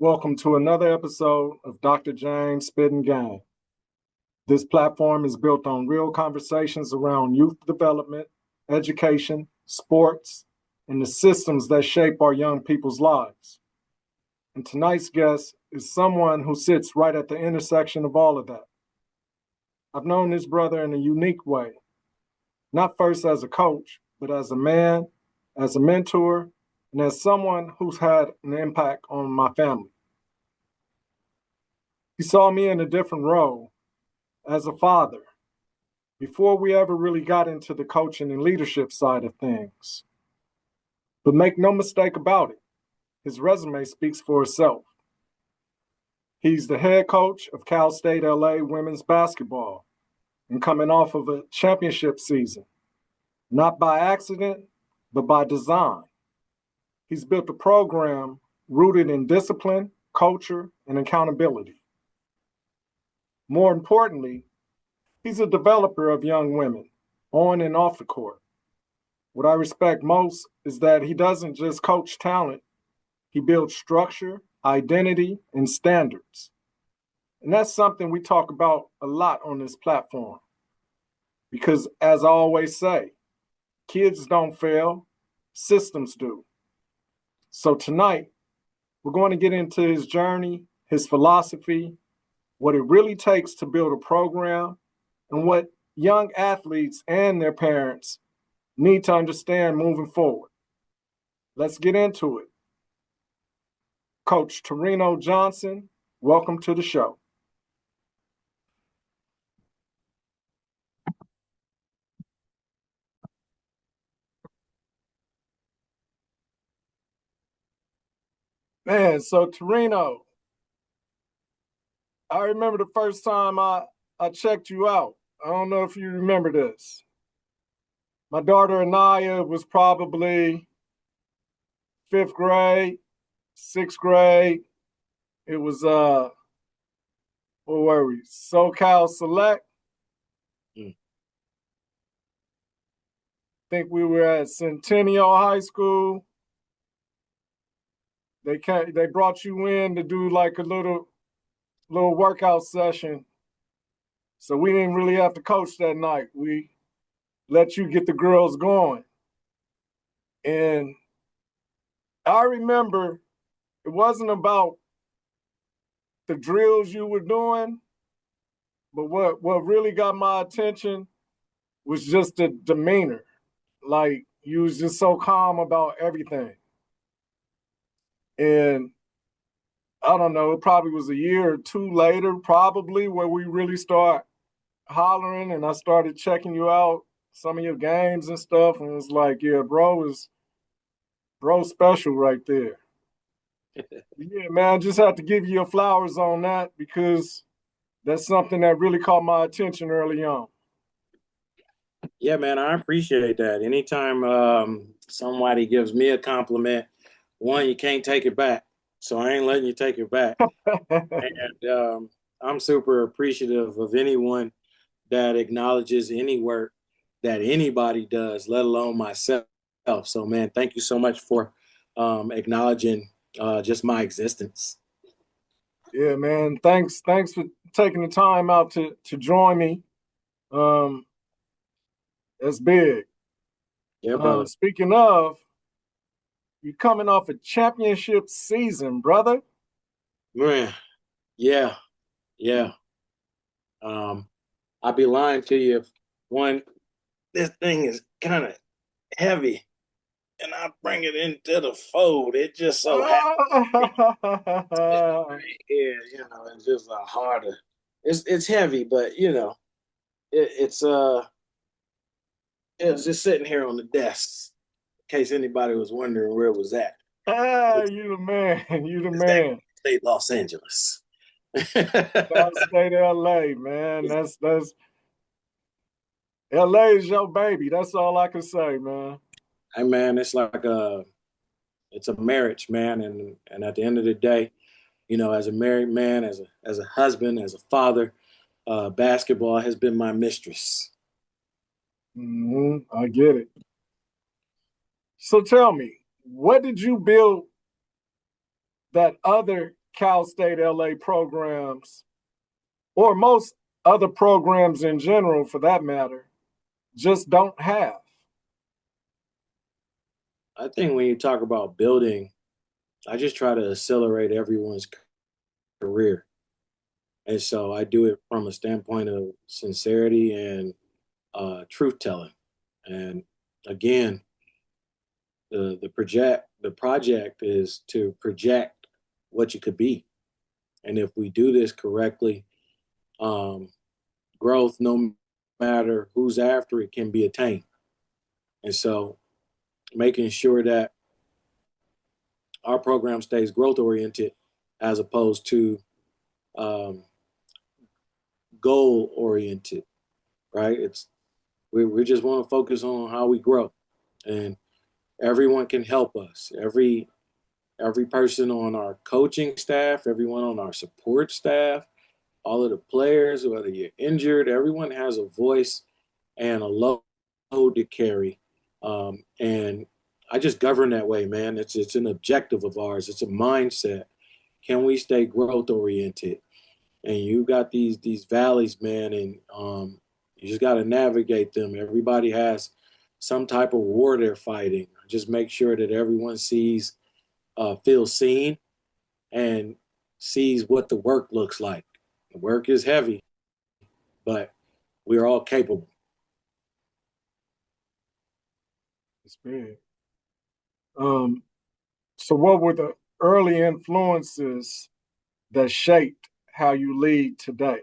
Welcome to another episode of Dr. James Spitting Game. This platform is built on real conversations around youth development, education, sports, and the systems that shape our young people's lives. And tonight's guest is someone who sits right at the intersection of all of that. I've known this brother in a unique way, not first as a coach, but as a man, as a mentor, and as someone who's had an impact on my family. He saw me in a different role as a father before we ever really got into the coaching and leadership side of things. But make no mistake about it, his resume speaks for itself. He's the head coach of Cal State LA women's basketball and coming off of a championship season, not by accident, but by design. He's built a program rooted in discipline, culture, and accountability. More importantly, he's a developer of young women, on and off the court. What I respect most is that he doesn't just coach talent, he builds structure, identity, and standards. And that's something we talk about a lot on this platform. Because as I always say, kids don't fail, systems do. So tonight, we're going to get into his journey, his philosophy, what it really takes to build a program, and what young athletes and their parents need to understand moving forward. Let's get into it. Coach Torino Johnson, welcome to the show. Man, so Torino, I remember the first time I checked you out. I don't know if you remember this. My daughter Anaya was probably fifth grade, sixth grade. It was what were we? SoCal Select. I think we were at Centennial High School. They brought you in to do like a little workout session. So we didn't really have to coach that night. We let you get the girls going. And I remember it wasn't about the drills you were doing, but what really got my attention was just the demeanor. Like you was just so calm about everything. And I don't know, it probably was a year or two later, probably, where we really start hollering and I started checking you out, some of your games and stuff, and it was like, yeah, bro special right there. Yeah, man, I just have to give you your flowers on that because that's something that really caught my attention early on. Yeah, man, I appreciate that. Anytime somebody gives me a compliment, one, you can't take it back. So I ain't letting you take it back. And I'm super appreciative of anyone that acknowledges any work that anybody does, let alone myself. So, man, thank you so much for acknowledging just my existence. Yeah, man. Thanks for taking the time out to join me. That's big. Yeah, brother. Speaking of, you're coming off a championship season, brother. Man, yeah. I'd be lying to you if this thing is kind of heavy and I bring it into the fold. It just so happens. Yeah, it's just a harder. It's heavy, but it's just sitting here on the desk in case anybody was wondering where it was at. You the man. You the man. State Los Angeles. South State LA, man. That's LA is your baby. That's all I can say, man. Hey, man, it's like it's a marriage, man, and at the end of the day, as a married man, as a husband, as a father, basketball has been my mistress. I get it. So tell me, what did you build that other Cal State LA programs, or most other programs in general for that matter, just don't have? I think when you talk about building, I just try to accelerate everyone's career. And so I do it from a standpoint of sincerity and truth telling. And again, the project is to project what you could be. And if we do this correctly, um, growth, no matter who's after it, can be attained. And so making sure that our program stays growth oriented as opposed to um, goal oriented, right? We just want to focus on how we grow, and everyone can help us. Every person on our coaching staff, everyone on our support staff, all of the players, whether you're injured, everyone has a voice and a load to carry. And I just govern that way, man. It's an objective of ours. It's a mindset. Can we stay growth oriented? And you got these valleys, man, and you just got to navigate them. Everybody has some type of war they're fighting. Just make sure that everyone feels seen, and sees what the work looks like. The work is heavy, but we're all capable. It's big. Um, so, what were the early influences that shaped how you lead today?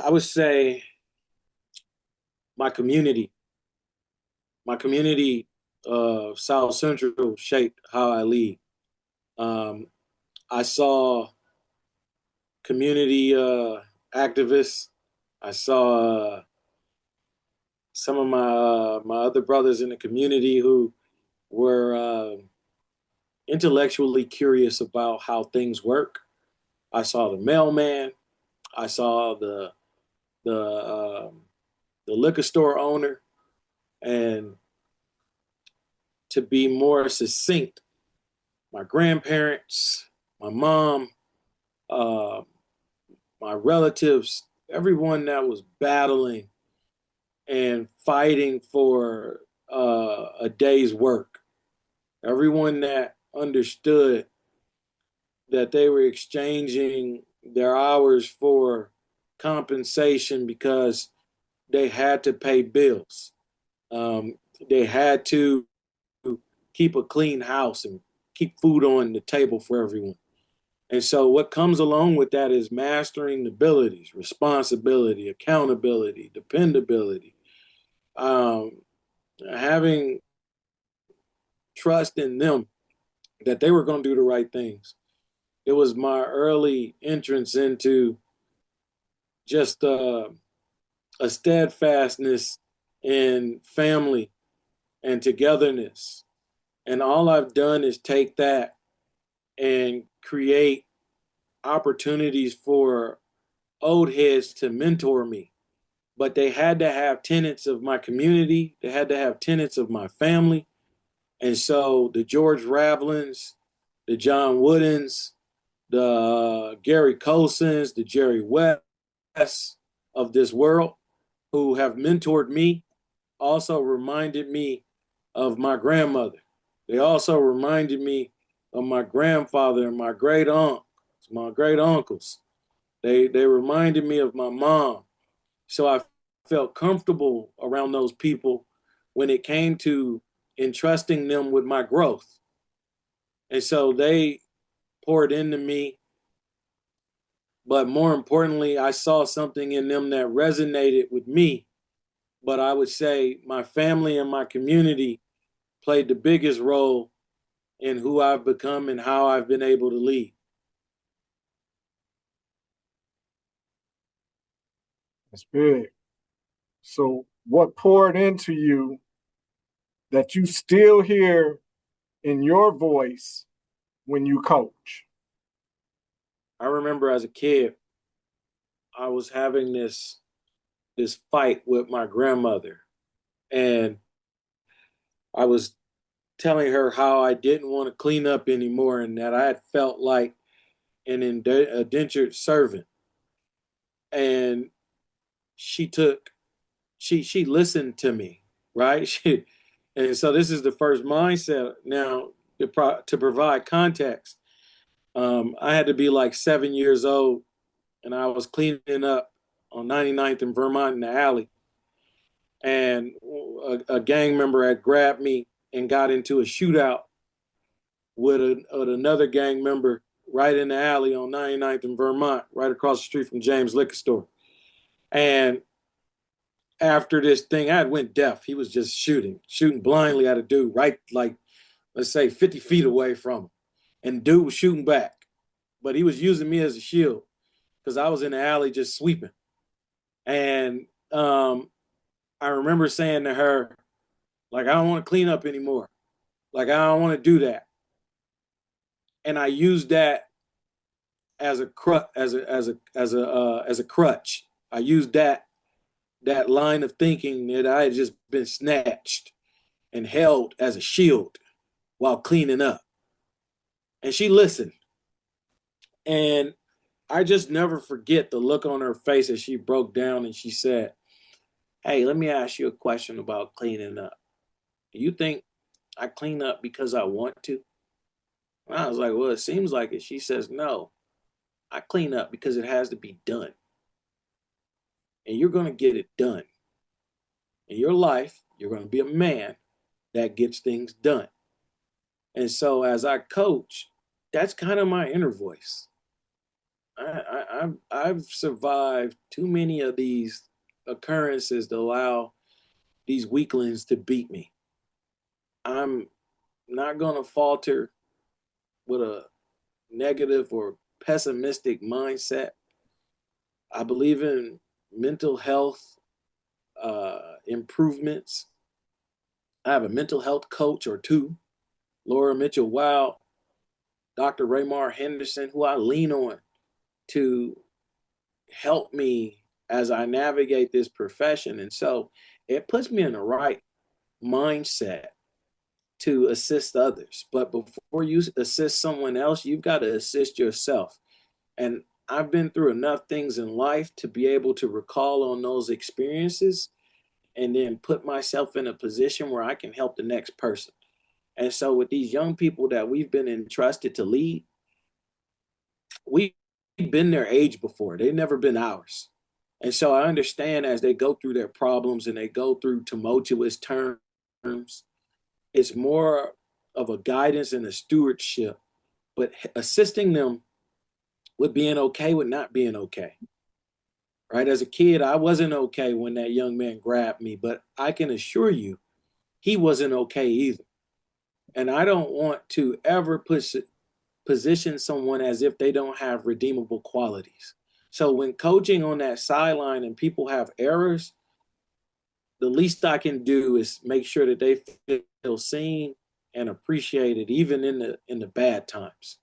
I would say my community, my community of South Central shaped how I lead. Um, I saw community activists. I saw some of my other brothers in the community who were intellectually curious about how things work. I saw the mailman. I saw the the liquor store owner, and to be more succinct, my grandparents, my mom, uh, my relatives, everyone that was battling and fighting for a day's work, everyone that understood that they were exchanging their hours for compensation because they had to pay bills. They had to keep a clean house and keep food on the table for everyone. And so, what comes along with that is mastering abilities, responsibility, accountability, dependability, um, having trust in them that they were going to do the right things. It was my early entrance into just a steadfastness in family and togetherness. And all I've done is take that and create opportunities for old heads to mentor me. But they had to have tenets of my community, they had to have tenets of my family. And so the George Ravlins, the John Woodens, the Gary Colsons, the Jerry West of this world who have mentored me also reminded me of my grandmother. They also reminded me of my grandfather and my great aunt, my great uncles. They reminded me of my mom. So I felt comfortable around those people when it came to entrusting them with my growth. And so they poured into me. But more importantly, I saw something in them that resonated with me. But I would say my family and my community played the biggest role in who I've become and how I've been able to lead. It's big. So, what poured into you that you still hear in your voice when you coach? I remember as a kid, I was having this fight with my grandmother, and I was telling her how I didn't want to clean up anymore and that I had felt like an indentured servant. And she took she listened to me, right? And so this is the first mindset. Now, to provide context, I had to be like 7 years old, and I was cleaning up on 99th and Vermont in the alley, and a gang member had grabbed me and got into a shootout with another gang member right in the alley on 99th and Vermont, right across the street from James Liquor Store. And after this thing, I had went deaf. He was just shooting blindly at a dude right, like, let's say 50 feet away from him. And dude was shooting back, but he was using me as a shield because I was in the alley just sweeping. And I remember saying to her, like, I don't want to clean up anymore. Like, I don't want to do that. And I used that as a crutch. I used that line of thinking that I had just been snatched and held as a shield while cleaning up. And she listened. And I just never forget the look on her face as she broke down and she said, "Hey, let me ask you a question about cleaning up. Do you think I clean up because I want to?" And I was like, "Well, it seems like it." She says, "No, I clean up because it has to be done. And you're going to get it done. In your life, you're going to be a man that gets things done." And so as I coach, that's kind of my inner voice. I've survived too many of these occurrences to allow these weaklings to beat me. I'm not going to falter with a negative or pessimistic mindset. I believe in mental health improvements. I have a mental health coach or two, Laura Mitchell Wild, Dr. Raymar Henderson, who I lean on to help me as I navigate this profession. And so it puts me in the right mindset to assist others. But before you assist someone else, you've got to assist yourself. And I've been through enough things in life to be able to recall on those experiences and then put myself in a position where I can help the next person. And so with these young people that we've been entrusted to lead, we've been their age before. They've never been ours. And so I understand as they go through their problems and they go through tumultuous terms, it's more of a guidance and a stewardship, but assisting them with being okay with not being okay. Right? As a kid, I wasn't okay when that young man grabbed me, but I can assure you he wasn't okay either. And I don't want to ever position someone as if they don't have redeemable qualities. So when coaching on that sideline and people have errors, the least I can do is make sure that they feel seen and appreciated, even in the bad times.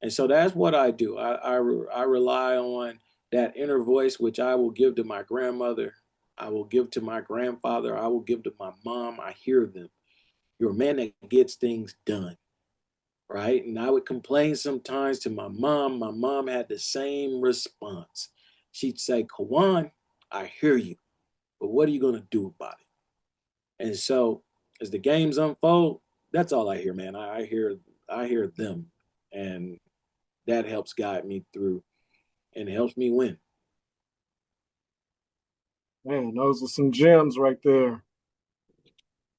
And so that's what I do. I rely on that inner voice, which I will give to my grandmother, I will give to my grandfather, I will give to my mom. I hear them. You're a man that gets things done, right? And I would complain sometimes to my mom. My mom had the same response. She'd say, "Kawan, I hear you, but what are you going to do about it?" And so as the games unfold, that's all I hear, man. I hear them, and that helps guide me through and helps me win. Man, those are some gems right there.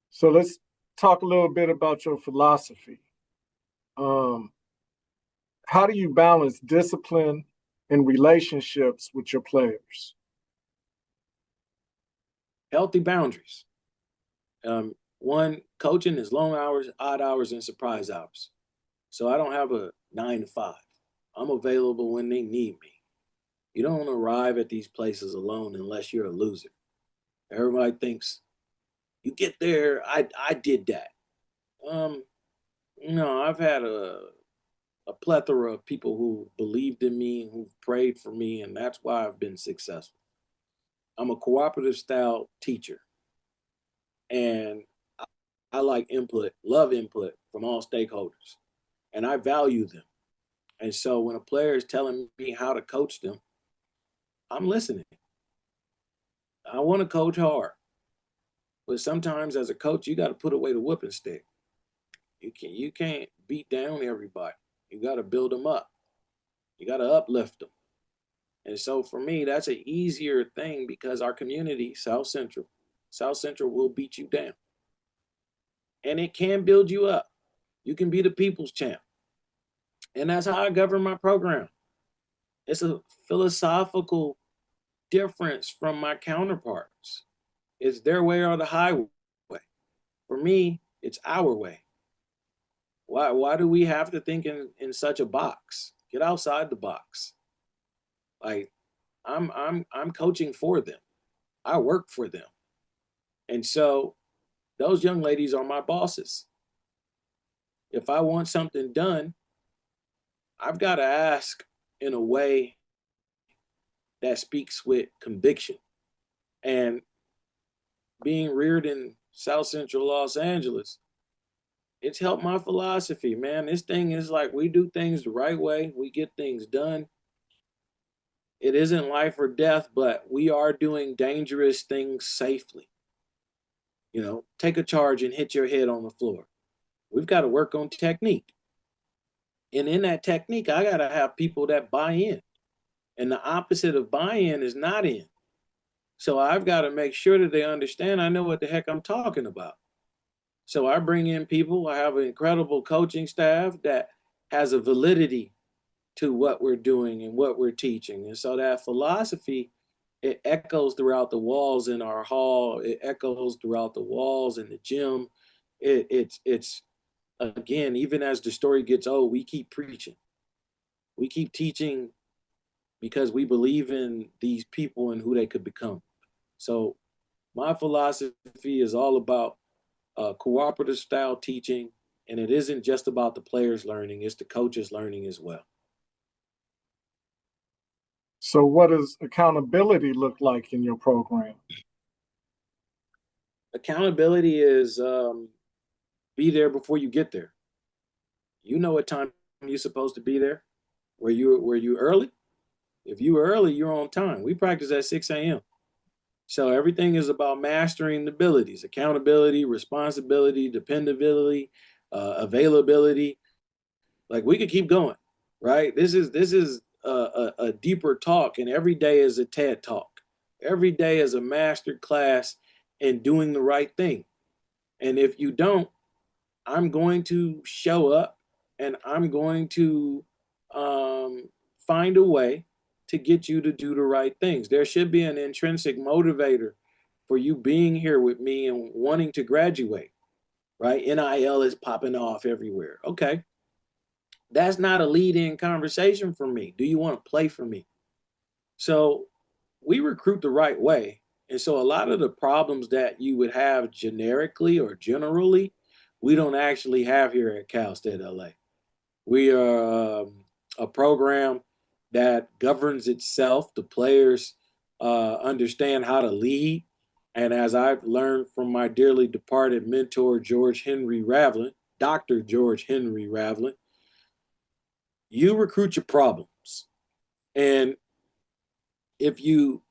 So let's talk a little bit about your philosophy. Um, how do you balance discipline and relationships with your players? Healthy boundaries. One, coaching is long hours, odd hours, and surprise hours. So I don't have a 9 to 5. I'm available when they need me. You don't arrive at these places alone unless you're a loser. Everybody thinks you get there. I did that. Um, no, I've had a plethora of people who believed in me and who've prayed for me, and that's why I've been successful. I'm a cooperative style teacher, and I like input, love input from all stakeholders, and I value them. And so when a player is telling me how to coach them, I'm listening. I want to coach hard, but sometimes as a coach, you got to put away the whooping stick. You can't beat down everybody. You got to build them up. You got to uplift them. And so for me, that's an easier thing because our community, South Central will beat you down. And it can build you up. You can be the people's champ. And that's how I govern my program. It's a philosophical difference from my counterparts. It's their way or the highway. For me, it's our way. Why do we have to think in such a box? Get outside the box. Like I'm coaching for them. I work for them. And so those young ladies are my bosses. If I want something done, I've got to ask in a way that speaks with conviction. And being reared in South Central Los Angeles, it's helped my philosophy, man. This thing is like we do things the right way, we get things done. It isn't life or death, but we are doing dangerous things safely. You know, take a charge and hit your head on the floor. We've got to work on technique. And in that technique, I got to have people that buy in. And the opposite of buy in is not in. So I've got to make sure that they understand I know what the heck I'm talking about. So I bring in people. I have an incredible coaching staff that has a validity to what we're doing and what we're teaching. And so that philosophy, it echoes throughout the walls in our hall. It echoes throughout the walls in the gym. It's again, even as the story gets old, we keep preaching. We keep teaching because we believe in these people and who they could become. So my philosophy is all about cooperative style teaching, and it isn't just about the players learning, it's the coaches learning as well. So, what does accountability look like in your program? Accountability is be there before you get there. You know what time you're supposed to be there. Were you early? If you were early, you're on time. We practice at 6 a.m. So everything is about mastering the abilities: accountability, responsibility, dependability, availability. Like we could keep going, right? This is a deeper talk, and every day is a TED talk. Every day is a master class in doing the right thing. And if you don't, I'm going to show up and I'm going to um, find a way to get you to do the right things. There should be an intrinsic motivator for you being here with me and wanting to graduate, right? NIL is popping off everywhere. Okay. That's not a lead in conversation for me. Do you want to play for me? So we recruit the right way. And so a lot of the problems that you would have generically or generally, we don't actually have here at Cal State LA. We are a program that governs itself. The players understand how to lead. And as I've learned from my dearly departed mentor, George Henry Ravlin, Dr. George Henry Ravlin, you recruit your problems. And if you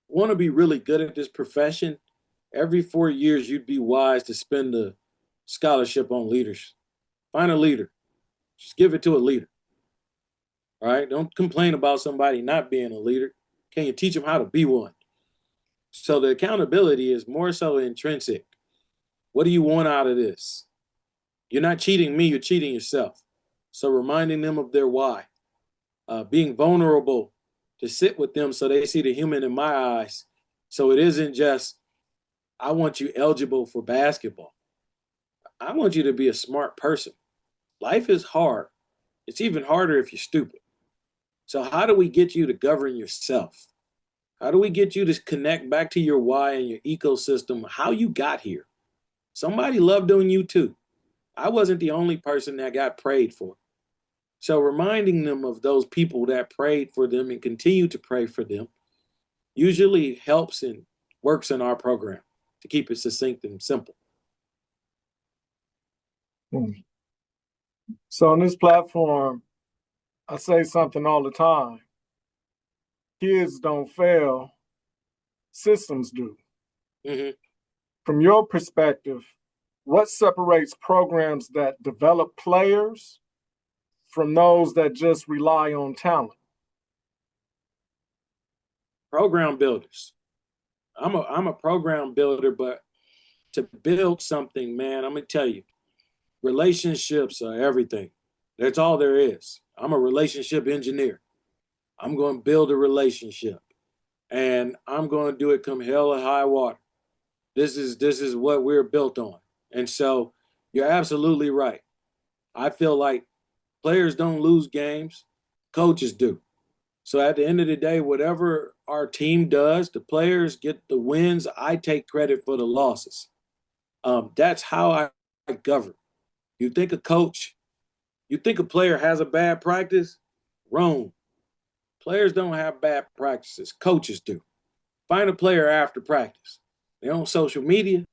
want to be really good at this profession, every 4 years, you'd be wise to spend the scholarship on leaders. Find a leader. Just give it to a leader. All right. Don't complain about somebody not being a leader. Can you teach them how to be one? So the accountability is more so intrinsic. What do you want out of this? You're not cheating me, you're cheating yourself. So reminding them of their why, being vulnerable to sit with them so they see the human in my eyes. So it isn't just, I want you eligible for basketball. I want you to be a smart person. Life is hard. It's even harder if you're stupid. So how do we get you to govern yourself? How do we get you to connect back to your why and your ecosystem, how you got here? Somebody loved on you too. I wasn't the only person that got prayed for. So reminding them of those people that prayed for them and continue to pray for them usually helps and works in our program, to keep it succinct and simple. Mm. So on this platform, I say something all the time. Kids don't fail, systems do. Hmm. From your perspective, what separates programs that develop players from those that just rely on talent? Program builders. I'm a program builder, but to build something, man, I'm gonna tell you, relationships are everything. That's all there is. I'm a relationship engineer. I'm going to build a relationship, and I'm going to do it come hell or high water. This is what we're built on. And so you're absolutely right. I feel like players don't lose games, coaches do. So at the end of the day, whatever our team does, the players get the wins. I take credit for the losses. That's how I govern. You think a coach, you think a player has a bad practice? Wrong. Players don't have bad practices. Coaches do. Find a player after practice. They're on social media.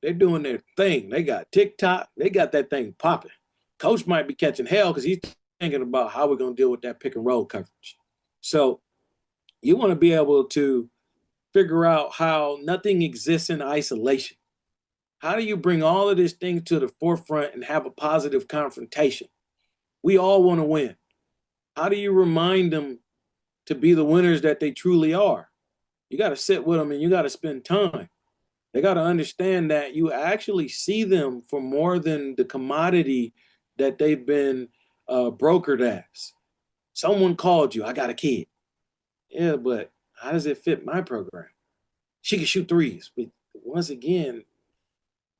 They're doing their thing. They got TikTok. They got that thing popping. Coach might be catching hell because he's thinking about how we're going to deal with that pick and roll coverage. So you want to be able to figure out how nothing exists in isolation. How do you bring all of these things to the forefront and have a positive confrontation? We all want to win. How do you remind them to be the winners that they truly are? You got to sit with them and you got to spend time. They got to understand that you actually see them for more than the commodity that they've been brokered as. Someone called you, I got a kid. Yeah, but how does it fit my program? She can shoot threes. But once again,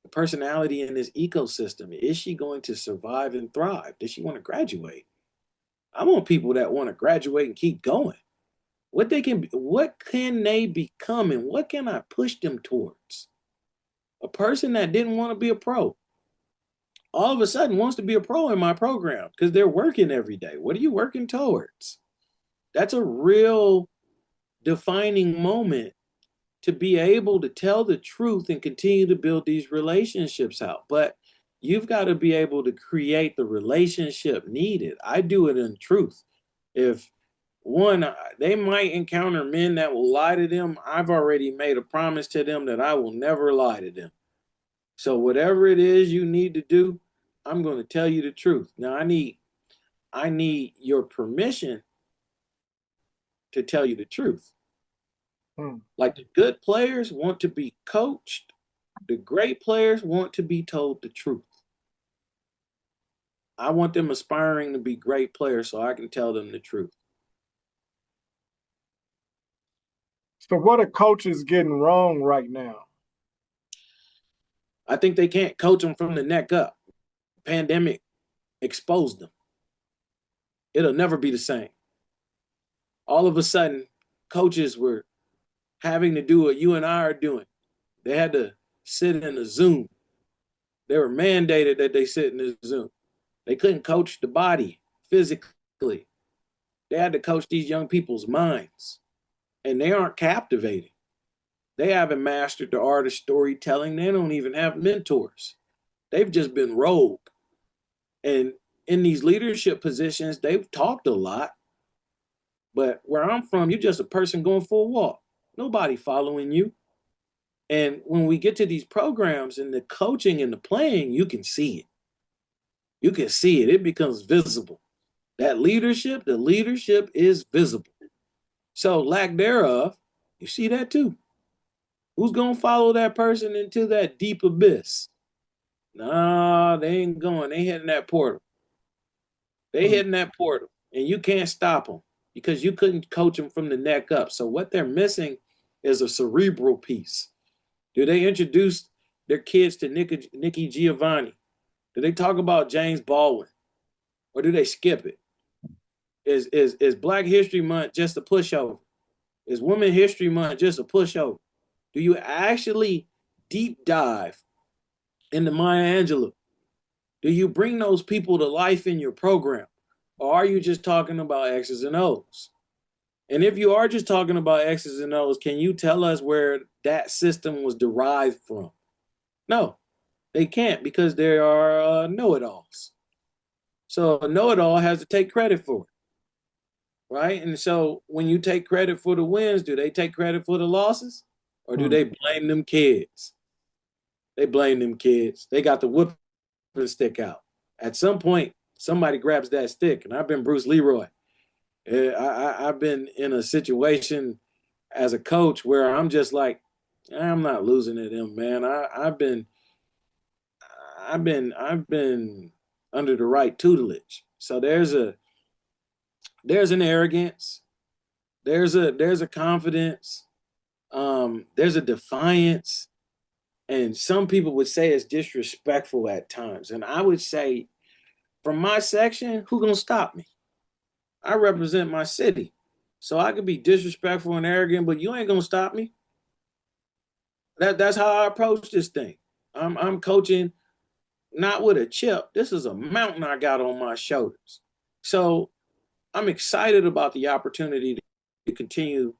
the personality in this ecosystem, is she going to survive and thrive? Does she want to graduate? I want people that want to graduate and keep going. What can they become and what can I push them towards? A person that didn't want to be a pro all of a sudden wants to be a pro in my program because they're working every day. What are you working towards? That's a real defining moment to be able to tell the truth and continue to build these relationships out. But you've got to be able to create the relationship needed. I do it in truth. If one, they might encounter men that will lie to them. I've already made a promise to them that I will never lie to them. So whatever it is you need to do, I'm going to tell you the truth. Now I need your permission to tell you the truth. Hmm. Like the good players want to be coached, the great players want to be told the truth. I want them aspiring to be great players so I can tell them the truth. So, what are coaches getting wrong right now? I think they can't coach them from the neck up. Pandemic exposed them. It'll never be the same. All of a sudden, coaches were having to do what you and I are doing. They had to sit in a Zoom. They were mandated that they sit in a Zoom. They couldn't coach the body physically. They had to coach these young people's minds, and they aren't captivating. They haven't mastered the art of storytelling. They don't even have mentors. They've just been rogue. And in these leadership positions, they've talked a lot. But where I'm from, you're just a person going for a walk. Nobody following you. And when we get to these programs and the coaching and the playing, you can see it. You can see it. It becomes visible. That leadership, the leadership is visible. So lack thereof, you see that too. Who's gonna follow that person into that deep abyss? Nah, they ain't going. They hitting that portal. They Hmm. hitting that portal, and you can't stop them because you couldn't coach them from the neck up. So what they're missing is a cerebral piece. Do they introduce their kids to Nikki Giovanni? Do they talk about James Baldwin, or do they skip it? Is Black History Month just a pushover? Is Women History Month just a pushover? Do you actually deep dive into Maya Angelou? Do you bring those people to life in your program? Or are you just talking about X's and O's? And if you are just talking about X's and O's, can you tell us where that system was derived from? No. They can't because they are know-it-alls. So a know-it-all has to take credit for it, right? And so when you take credit for the wins, do they take credit for the losses, or do Hmm. they blame them kids? They blame them kids. They got the whooping stick out. At some point, somebody grabs that stick, and I've been Bruce Leroy. I've been in a situation as a coach where I'm just like, I'm not losing to them, man. I've been under the right tutelage. So there's an arrogance, there's a confidence, there's a defiance, and some people would say it's disrespectful at times. And I would say, from my section, who gonna stop me? I represent my city. So I could be disrespectful and arrogant, but you ain't gonna stop me. That's how I approach this thing. I'm coaching not with a chip. This is a mountain I got on my shoulders. So I'm excited about the opportunity to continue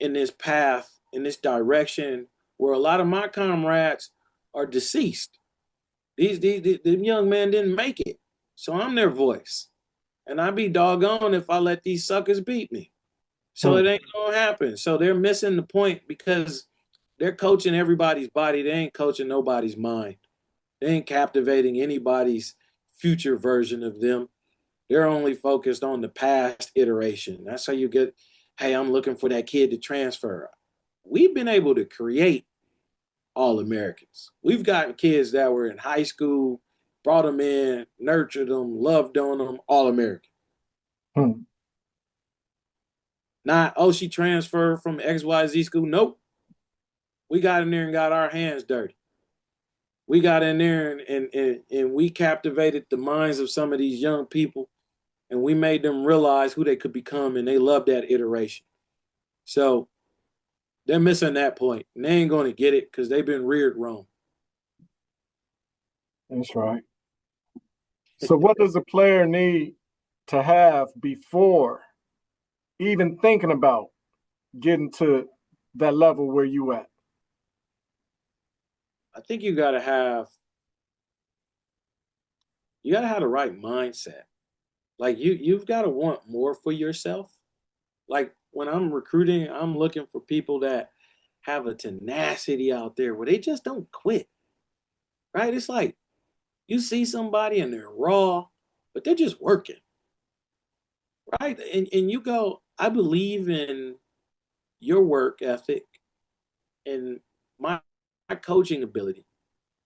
in this path, in this direction, where a lot of my comrades are deceased. These the young men didn't make it. So I'm their voice. And I'd be doggone if I let these suckers beat me. So Hmm. it ain't gonna happen. So they're missing the point because they're coaching everybody's body. They ain't coaching nobody's mind. They ain't captivating anybody's future version of them. They're only focused on the past iteration. That's how you get, hey, I'm looking for that kid to transfer. We've been able to create all Americans. We've gotten kids that were in high school, brought them in, nurtured them, loved on them, all American. Hmm. Not, oh, she transferred from XYZ school. Nope. We got in there and got our hands dirty. We got in there and we captivated the minds of some of these young people, and we made them realize who they could become, and they love that iteration. So they're missing that point, and they ain't going to get it because they've been reared wrong. That's right. So, what does a player need to have before even thinking about getting to that level where you at? I think you got to have the right mindset. Like you've got to want more for yourself. Like when I'm recruiting, I'm looking for people that have a tenacity out there where they just don't quit. Right? It's like you see somebody and they're raw, but they're just working. Right? And you go, I believe in your work ethic and my coaching ability.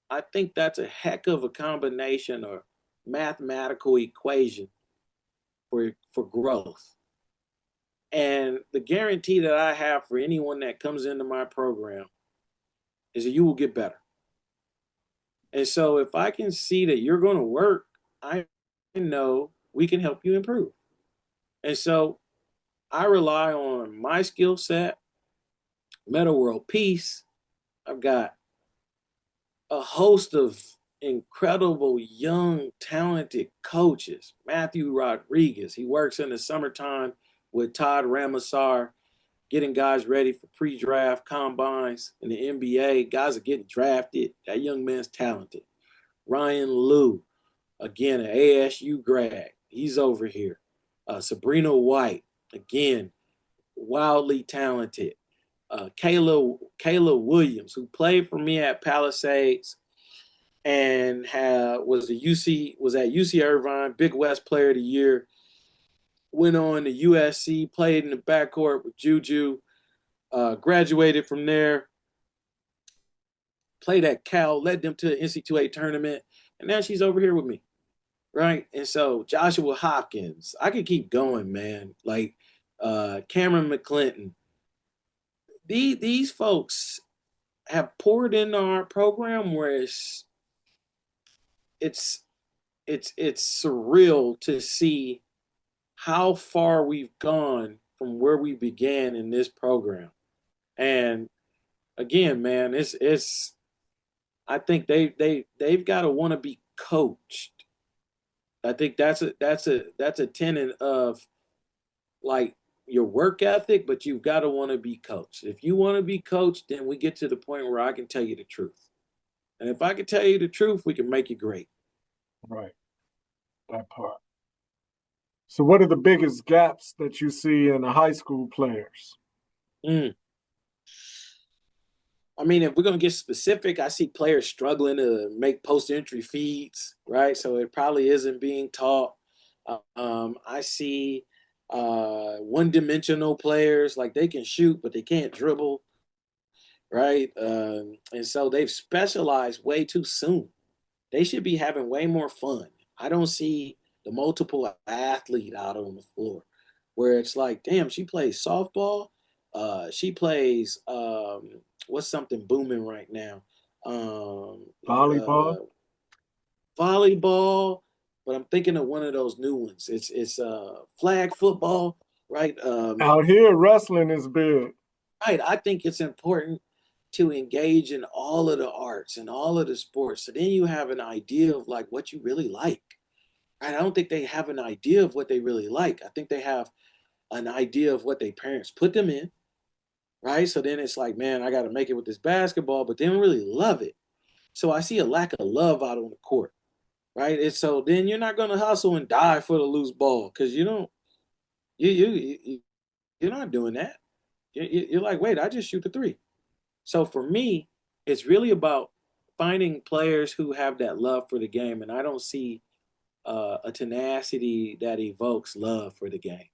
I think that's a heck of a combination or mathematical equation for growth. And the guarantee that I have for anyone that comes into my program is that you will get better. And so if I can see that you're going to work, I know we can help you improve. And so I rely on my skill set, Meta World Peace. I've got a host of incredible young talented coaches. Matthew Rodriguez, he works in the summertime with Todd Ramasar, getting guys ready for pre-draft combines in the NBA. Guys are getting drafted. That young man's talented. Ryan Liu, again, an ASU grad. He's over here. Sabrina White, again, wildly talented. Kayla Williams, who played for me at Palisades and was at UC Irvine, Big West Player of the Year. Went on to USC, played in the backcourt with Juju, graduated from there, played at Cal, led them to the NC2A tournament, and now she's over here with me, right? And so Joshua Hopkins, I could keep going, man. Like Cameron McClinton, these folks have poured into our program where it's it's surreal to see how far we've gone from where we began in this program. And again, man, it's I think they've got to want to be coached. I think that's a tenet of like your work ethic, but you've got to want to be coached. If you want to be coached, then we get to the point where I can tell you the truth. And if I can tell you the truth, we can make you great. Right. That part. So, what are the biggest gaps that you see in the high school players? Mm. I mean, if we're gonna get specific, I see players struggling to make post-entry feeds, right? So it probably isn't being taught. I see one-dimensional players, like they can shoot, but they can't dribble, right? And so they've specialized way too soon. They should be having way more fun. I don't see the multiple athlete out on the floor where it's like, damn, she plays softball. She plays what's something booming right now? Um, Volleyball? uh, volleyball, but I'm thinking of one of those new ones. It's flag football, right? Out here, wrestling is big. Right. I think it's important to engage in all of the arts and all of the sports. So then you have an idea of like what you really like. Right. I don't think they have an idea of what they really like. I think they have an idea of what their parents put them in. Right. So then it's like, man, I got to make it with this basketball, but they don't really love it. So I see a lack of love out on the court. Right. And so then you're not going to hustle and die for the loose ball because you don't, you're not doing that. You're like, wait, I just shoot the three. So for me, it's really about finding players who have that love for the game, and I don't see a tenacity that evokes love for the game.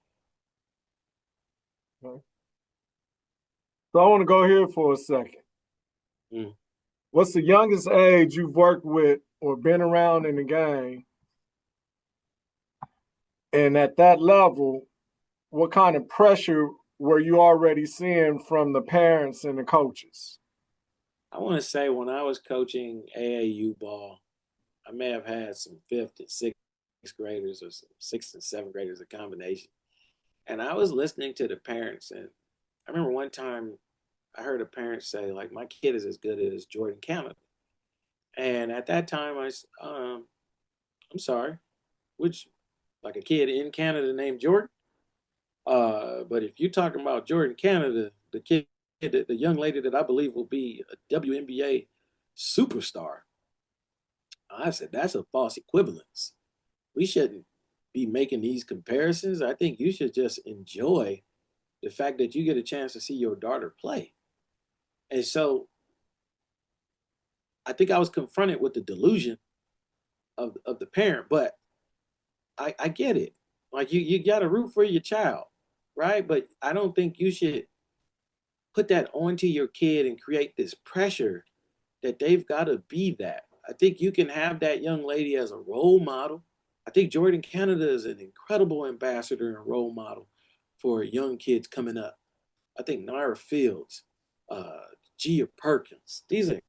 Okay. So, I want to go here for a second. Mm. What's the youngest age you've worked with or been around in the game? And at that level, what kind of pressure were you already seeing from the parents and the coaches? I want to say when I was coaching AAU ball, I may have had some fifth and sixth graders or some sixth and seventh graders, a combination. And I was listening to the parents, and I remember one time I heard a parent say, like, my kid is as good as Jordan Canada. And at that time, I'm sorry, which like a kid in Canada named Jordan. But if you're talking about Jordan Canada, the kid, the young lady that I believe will be a WNBA superstar, I said that's a false equivalence. We shouldn't be making these comparisons. I think you should just enjoy the fact that you get a chance to see your daughter play. And so I think I was confronted with the delusion of the parent, but I get it. Like you got to root for your child, right? But I don't think you should put that onto your kid and create this pressure that they've got to be that. I think you can have that young lady as a role model. I think Jordan Canada is an incredible ambassador and role model for young kids coming up. I think Naira Fields, uh, Gia Perkins, these are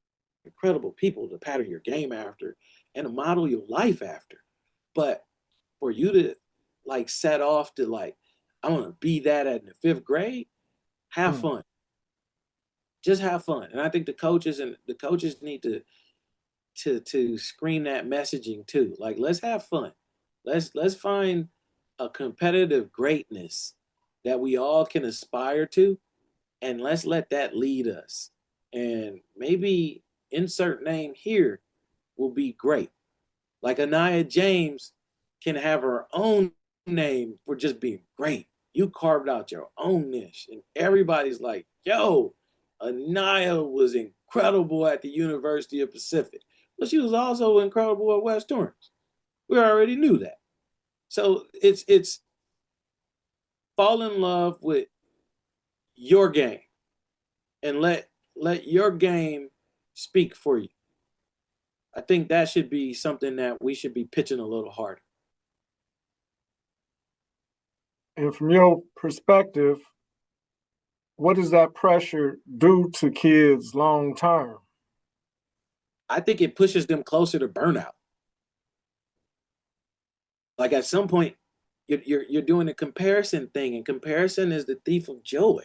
incredible people to pattern your game after and to model your life after. But for you to like set off to like, I want to be that at the fifth grade, have Hmm. fun. Just have fun. And I think the coaches need to scream that messaging too. Like let's have fun. Let's find a competitive greatness that we all can aspire to and let's let that lead us. And maybe insert name here will be great. Like Anaya James can have her own name for just being great. You carved out your own niche, and everybody's like, yo, Anaya was incredible at the University of Pacific, but she was also incredible at West Orange. We already knew that. So it's fall in love with your game and let your game speak for you. I think that should be something that we should be pitching a little harder. And from your perspective, what does that pressure do to kids long term? I think it pushes them closer to burnout. Like at some point, you're doing a comparison thing, and comparison is the thief of joy.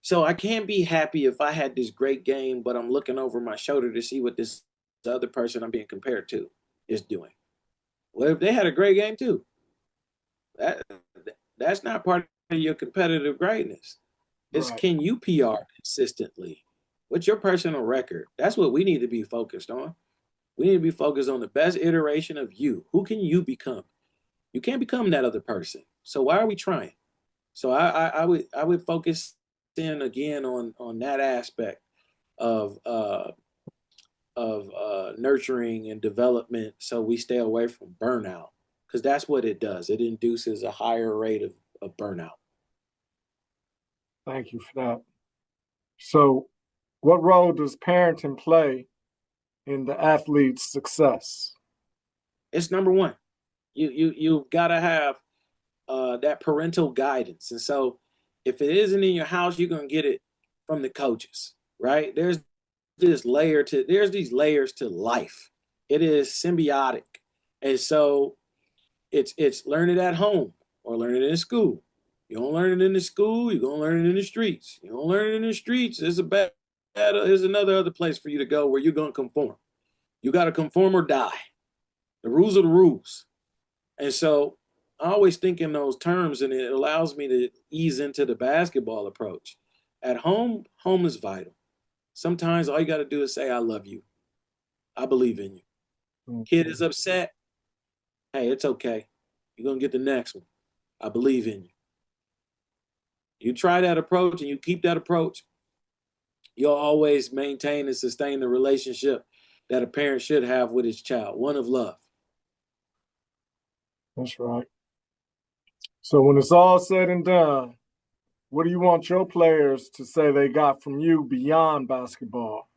So I can't be happy if I had this great game, but I'm looking over my shoulder to see what this other person I'm being compared to is doing. Well, if they had a great game too, that that's not part of your competitive greatness. It's Right. can you PR consistently? What's your personal record? That's what we need to be focused on. We need to be focused on the best iteration of you. Who can you become? You can't become that other person. So why are we trying? So I would focus in again on that aspect of nurturing and development, so we stay away from burnout, because that's what it does. It induces a higher rate of burnout. Thank you for that. So, what role does parenting play in the athlete's success? It's number one. You've got to have that parental guidance, and so if it isn't in your house, you're gonna get it from the coaches, right? There's these layers to life. It is symbiotic, and so it's learn it at home or learn it in school. You don't learn it in the school, you're gonna learn it in the streets. You don't learn it in the streets, there's another other place for you to go where you're gonna conform. You gotta conform or die. The rules are the rules. And so I always think in those terms, and it allows me to ease into the basketball approach. At home, home is vital. Sometimes all you got to do is say, I love you. I believe in you. Kid is upset. Hey, it's okay. You're going to get the next one. I believe in you. You try that approach and you keep that approach, you'll always maintain and sustain the relationship that a parent should have with his child, one of love. That's right. So, when it's all said and done, what do you want your players to say they got from you beyond basketball?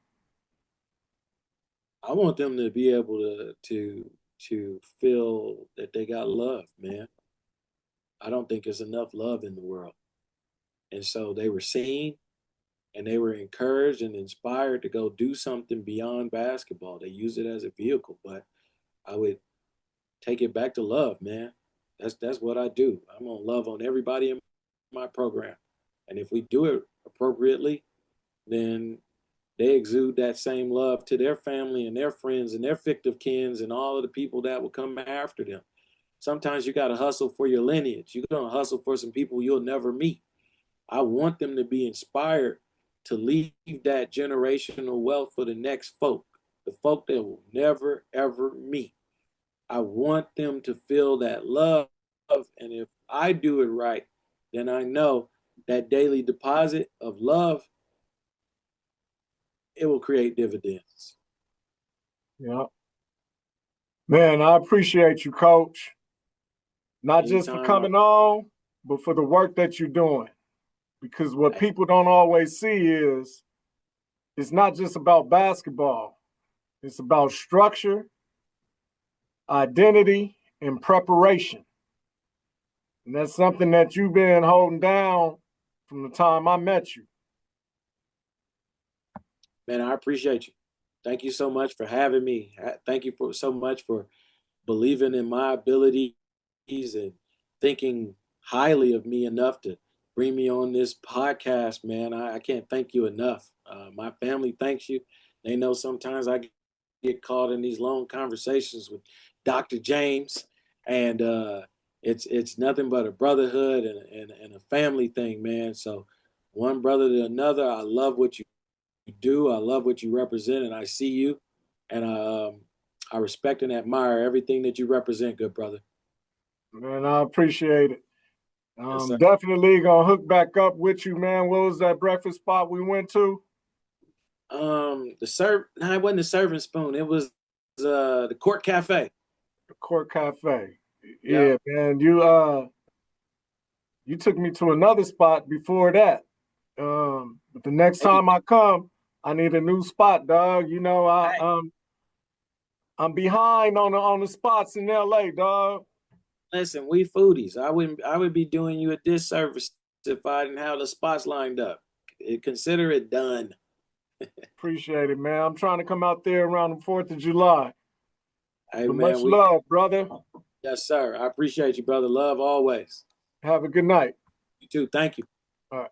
I want them to be able to feel that they got love, man. I don't think there's enough love in the world. And so they were seen and they were encouraged and inspired to go do something beyond basketball. They use it as a vehicle, but I would take it back to love, man. That's what I do. I'm gonna love on everybody in my program. And if we do it appropriately, then they exude that same love to their family and their friends and their fictive kins and all of the people that will come after them. Sometimes you got to hustle for your lineage. You're going to hustle for some people you'll never meet. I want them to be inspired to leave that generational wealth for the next folk, the folk that will never, ever meet. I want them to feel that love. And if I do it right, then I know that daily deposit of love, it will create dividends. Yeah. Man, I appreciate you, Coach. Not just for Anytime, coming on, but for the work that you're doing. Because what people don't always see is it's not just about basketball. It's about structure, identity, and preparation. And that's something that you've been holding down from the time I met you. man, I appreciate you. Thank you so much for having me. Thank you so much for believing in my abilities and thinking highly of me enough to bring me on this podcast, man. I can't thank you enough. My family thanks you. They know sometimes I get caught in these long conversations with Dr. James, and it's nothing but a brotherhood and a family thing, man. So one brother to another, I love what you do. I love what you represent, and I see you, and I respect and admire everything that you represent, good brother. Man, I appreciate it. Yes, sir. Definitely gonna hook back up with you, man. What was that breakfast spot we went to? No, it wasn't the Serving Spoon. It was the Court Cafe. The Court Cafe. Yeah. Yeah, man. You took me to another spot before that. But the next Hey, time I come, I need a new spot, dog. You know, hey, I'm behind on the spots in LA, dog. listen, we foodies. I would be doing you a disservice if I didn't have the spots lined up. Consider it done. Appreciate it, man. I'm trying to come out there around the 4th of July. Hey But man, much love, brother. yes, sir. I appreciate you, brother. Love always. Have a good night. You too. Thank you. All right.